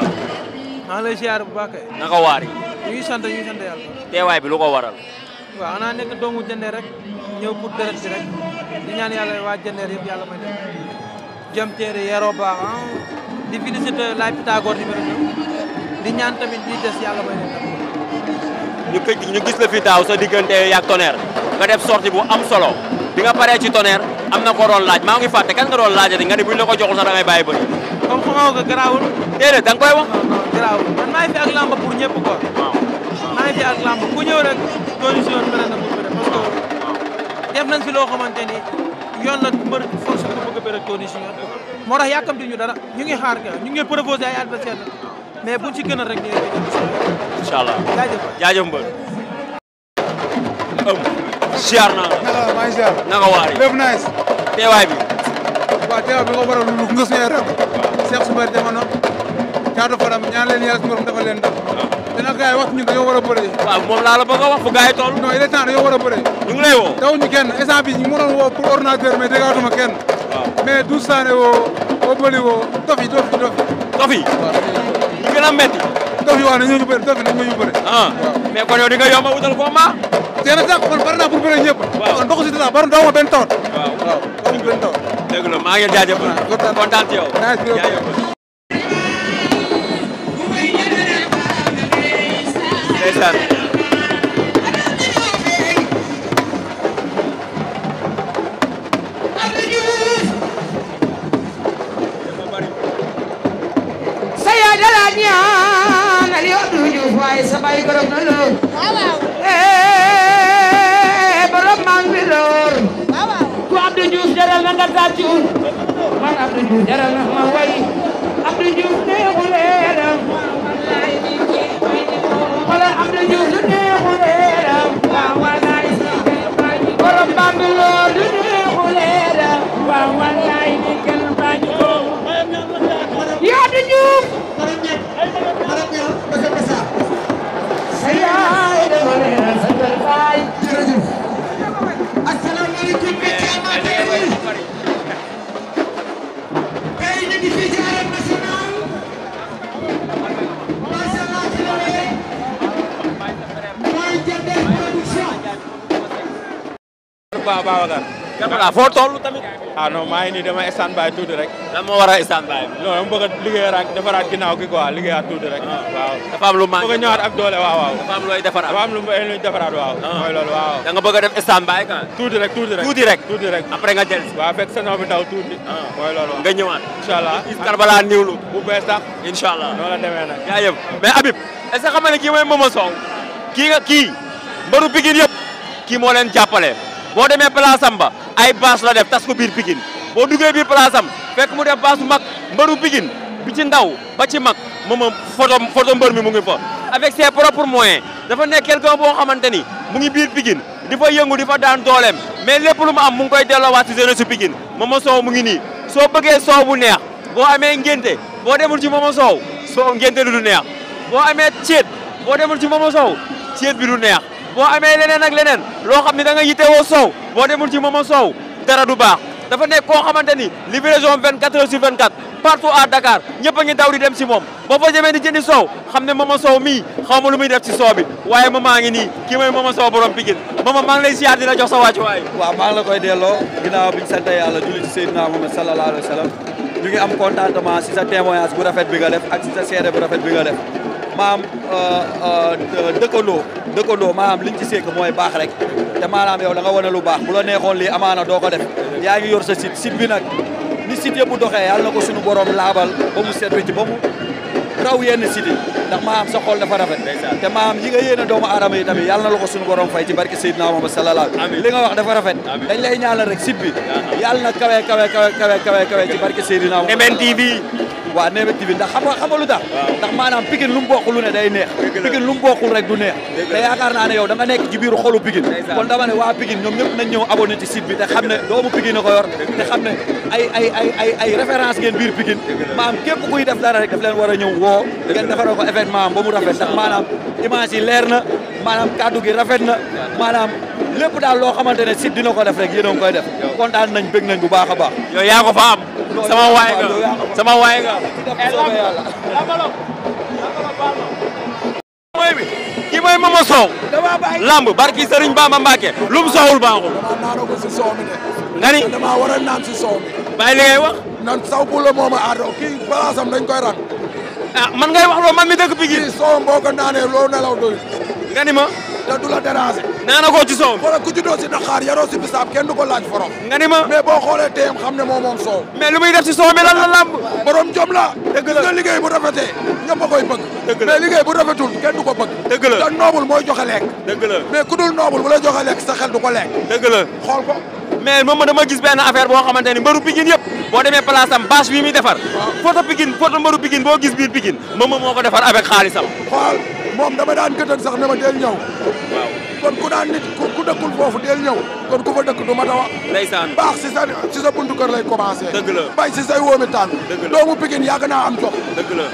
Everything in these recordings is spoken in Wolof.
maa ngi lay ziar bu baax kay. naka waar yi. ñu ngi sant yàlla. teewaay bi lu ko waral. waaw xanaa nekk doomu Jandeer rek ñëw pour deret si rek di ñaan yàlla waa Jandeer yëpp yàlla may def jëm téere yeroo baax di féliciter Laye Pythagore numéro 2 di ñaan tamit di des yàlla may def. ñu gis la fi daaw sa diggante yaag Tonnerre nga def sortie bu am solo bi nga paree ci Tonnerre am na ko doon laaj maa ngi fàtte kan nga doon laajati nga ne buñ la ko joxul sax da ngay bàyyi bëri. comme xamoo ko garaawul. déedéet da nga koy wax. non garaawul man maa ngi fi ak lamba pour ñëpp quoi. waaw maa ngi fi ak lamba ku ñëw rek condition bi beneen na pour bëre parce que def nañ fi loo xamante ni yoon la mbër force bu bëgg a bëre condition moo tax yàkkamti ñu dara ñu ngi xaar ka ñu ngi proposé ay adversaire mais buñ ci gën a rek ñu incha allah jaajëf jaajëf mbër. ziar naa la. maa ngi ziar. naka waar yi. lépp nice. teewaay bi. waaw teewaay bi nga waral lu nga suñu rek. Cheikh Super Jamono. Caatu Fadam ñaan leen yàlla suñu borom defal leen ndam. dina gars yi wax ñu dañoo war a bëre. waaw moom laa la bëgg a wax fu gars yi toll. non il est temps dañoo war a bëre. ñu ngi lay woo. taw ñu kenn instant bi ñu mënoon woo pour ordinateur mais dégaatuma kenn. waaw mais du saane woo bëli woo dofi. Tofi. ñu gën a metti. dofi waaw nañu ñu bëre dofi nañu ñu bëre. ah mais kon yow di nga yomb a wutal combat. teel a sax man bari naa pour bëre ñëpp. waaw ndox si dara bari daaw ma benn tawat. waaw amul benn tawat. dëgg la maa ngi jaajëfal. kontaan ci yow. ndeysaan. sa yaay da la ñaanal yow du ñu waaye sa baay gërëm na la. waaw. borom maa ngi lool. waaw. ku Abdou Diouf jaral na nga tàccul. man Abdou Diouf jaral na ma way. Abdou Diouf neexuleeram. wala Abdou Diouf du neexuleeram. waaw walaay. borom Bambilor du neexuleeram. waaw walaay ni kenn bañu ko. yow Abdou Diouf. sa yaay dafa leeral sa kër baay. jërëjëf. asalaamaaleykum. tey ñu ngi fii ci arène nationale. macha allah ci la wéy. mooy Jandeer production. Babacar. Kabala foo toll tamit. ah non maa ngi nii dama stand by tuuti rek. lan moo war a stand by bi. non dama bëgg a liggéeyaat defaraat ginnaaw gi quoi liggéeyaat tuuti rek. waaw dafa am lu manqué. bëgg a ñëwaat ak doole waaw. dafa am looy defaraat. dafa am lu defaraat waaw. mooy loolu waaw. da nga bëgg a def stand by kan. tuuti rek. tuuti rek. après nga jël. waaw fekk saison bi daw tuuti. mooy loolu waaw. nga ñëwaat. incha allah Karbala niwlu. bu bees tax. incha allah noonu la demee nag. jaajëf mais Habib est ce que xam nga ne kii mooy Momo Sow kii mbaru Pikine yëpp kii moo leen jàppale boo demee place am ba ay bâche la def tas ko biir Pikine boo duggee biir place am fekk mu def bâche bu mag mbaru Pikine bi ci ndaw ba ci mag moom photo mbër mi mu ngi fa avec ses propres moyens dafa nekk quelqu'un boo xamante ni mu ngi biir Pikine di fa yëngu di fa daan dooleem mais lépp lu mu am mu ngi koy delloowaat ci jeunesse su Pikine Momo Sow mu ngi nii soo bëggee soow bu neex boo amee ngénte boo demul ci Momo Sow soo ngénte du neex boo amee ceet boo demul ci Momo Sow ceet bi du neex boo amee leneen ak leneen loo xam ne da nga yitewoo soow boo demul ci Momo Sow dara du baax dafa nekk koo xamante ni livraison 24 heures sur 24 partout à Dakar ñëpp a ngi daw di dem si moom boo fa demee di jëndi soow xam ne Momo Sow mii xaw ma lu muy def ci soow bi waaye maa ngi nii kii mooy Momo Sow borom Pikine maa ngi lay ziar di la jox sa wàccuwaay. waaw maa ngi la koy delloo ginnaaw bi ñu sant yàlla julli ci Seydina Muhammad sallallahu alayhi wa sallam ñu ngi am contentement si sa témoignage bu rafet bi nga def ak si sa seede bu rafet bi nga def maam dëkkandoo maanaam liñ ci seek mooy baax rek te maanaam yow da nga wane lu baax bu la neexoon lii amaana doo ko def yaa ngi yor sa site bi nag ni site yëpp doxee yàlla na ko suñu borom laabal ba mu set ci ba mu raw yenn site yi ndax maanaam sa xol dafa rafet te maanaam yi nga yéene doomu aadama yi tamit yàlla na la ko suñu borom fay ci barke Seydina Muhammad sallallahu li nga wax dafa rafet dañ lay ñaanal rek site bi yàlla na kawe ci barke Seydina Muhammad Ndeben TV waaw Ndeben TV ndax xam nga lu tax ndax maanaam Pikine lu mu bokk lu ne day neex Pikine lu mu bokkul rek du neex te yaakaar naa ne yow da nga nekk ci biiru xolu Pikine kon dama ne waa Pikine ñoom ñëpp nañ ñëw abonné ci site bi te xam ne doomu Pikine a ko yor te xam ne ay référence ngeen biir Pikine maanaam képp kuy def dara rek daf leen war a ñëw woo ngeen defaree ko événement ba mu rafet ndax maanaam image yi leer na maanaam kaddu gi rafet na maanaam lépp daal loo xamante ne site dina ko def rek yéen a ngi koy def kontaan nañ bëgg nañ bu baax a baax yow yaa ko fa am sama waay nga sama waay nga mooy bi kii mooy Momo Sow lamb barki Serigne Bamba Mbacke lu mu soowul baaxul naana ko si soow mi de nga ni dama war a naan si soow mi bàyyi li ngay wax nan saw bu la mooma aado kii balaasam dañ koy ran ah man ngay wax loo man mi dëkk Pikine kii soowam boo ko naanee loo nelaw doy nga ni ma te du la déranger naana ko ci soow wala ku juddoo si Dakar yaroo si bisaab kenn du ko laaj forom nga ni ma mais boo xoolee teyam xam ne moom soow mais lu muy def ci soow mi lan la lamb borom jom la dëgg la nga liggéey bu rafetee ñëpp a koy bëgg dëgg la mais liggéey bu rafetul kenn du ko bëgg dëgg la te noobul mooy joxe lekk dëgg la mais ku dul noobul bu la joxe lekk sa xel du ko lekk dëgg la xool ko mais moom dama gis benn affaire boo xamante ni mbëru Pikine yëpp boo demee place am bâche bi muy defar photo Pikine photo mbëru Pikine boo gis biir Pikine moom moo ko defar avec xaalisam xool moom dama daan gëtën sax ne ma del ñëw waaw kon ku daan nit ku dëkkul foofu del ñëw kon ku fa dëkk du ma tawa ndeysaan baax si sa buntu kër lay commencé dëgg la bay si say wóomi tànn dëgg la doomu Pikine yàgg naa am jom dëgg la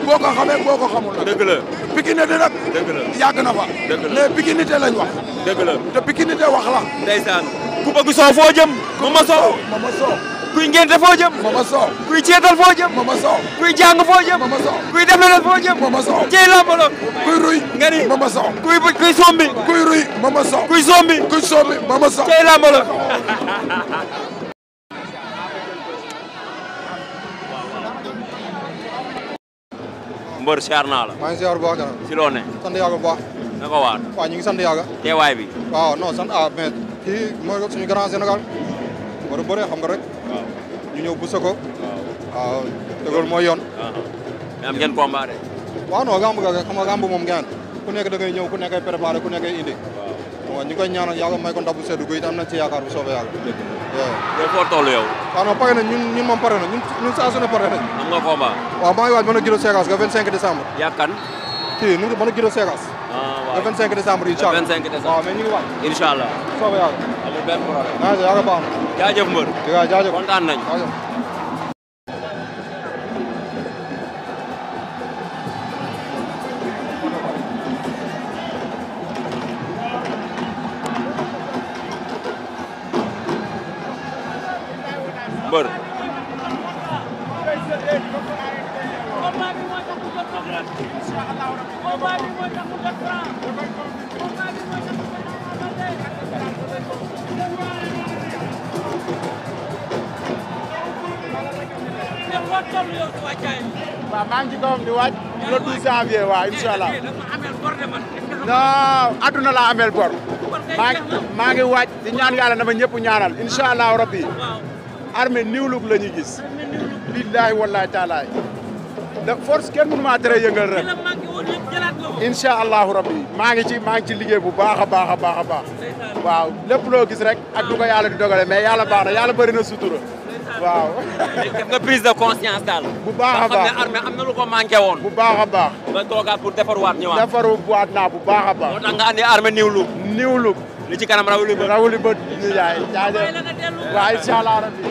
boo ko xamee boo ko xamul nag dëgg la Pikine di nag dëgg la yàgg na fa dëgg la mais Pikinité lañ wax dëgg la te Pikinité wax la ndeysaan ku bëgg soow foo jëm Momo Sow Momo Sow kuy ngénte foo jëm Momo Sow kuy ceetal foo jëm Momo Sow kuy jàng foo jëm Momo Sow kuy def leneen foo jëm Momo Sow ciy lambalo kuy ruy nga ni Momo Sow kuy sombi kuy ruy Momo Sow kuy sombi kuy sombi Momo Sow ciy lambalo mbër siyaar naa la maa ngi siyaar bu baax si loo ne sant yàlla bu baax na ko waat waaw ñu ngi sant yàlla teewaay bi waaw non sant mais kii mooy suñu grand Sénégal war a bëree xam nga rek ñu ñëw busa ko waaw te loolu mooy yoon mais am ngeen combat de waaw non gamb ga xam nga gamb moom ngeen ku nekk da ngay ñëw ku nekk ay préparé ku nekk ay indi waaw ñu koy ñaanal yàlla may ko ndab bu seddu guy te am nañ ci yaakaar bu soobee yàlla yow foo toll yow waaw non pare nañ ñun moom pare na ñun saa su ne pare nañ am nga combat waaw maa ngi waaj mën a Giro Seras ga 25 décembre yàkkan kii nu mën a Giro Seras waaw le 25 décembre incha allah 25 décembre waaw mais ñu ngi waaj incha allah soobee yàlla amul benn problème naa yàlla baax na jaajëf mbër jaajëf kontaan nañ mbër waaw maa ngi ci kawam di waaj le 12 janvier waaw incha allah non adduna laa amel bor maa ngi waaj di ñaan yàlla na ma ñëpp ñaanal incha allah rabbi armée niwlug la ñuy gis billahi wallahi taalaay de force kenn mënu maa tere yëngal rek incha allahu rabbi maa ngi ci liggéey bu baax a baax a baax a baax waaw lépp loo gis rek ak du ko yàlla di dogale mais yàlla baax na yàlla bëri na sutura waaw. def nga prise de conscience daal. bu baax a baax xam ne armée am na lu ko manqué woon. bu baax a baax. ba toogaat pour defarwaat ñëwaat. defarwaat naa bu baax a baax. moo tax nga andi armée niwlu. niwlu. li ci kanam rawuli bët. rawuli bët. jaajëf waaw incha allah rabbi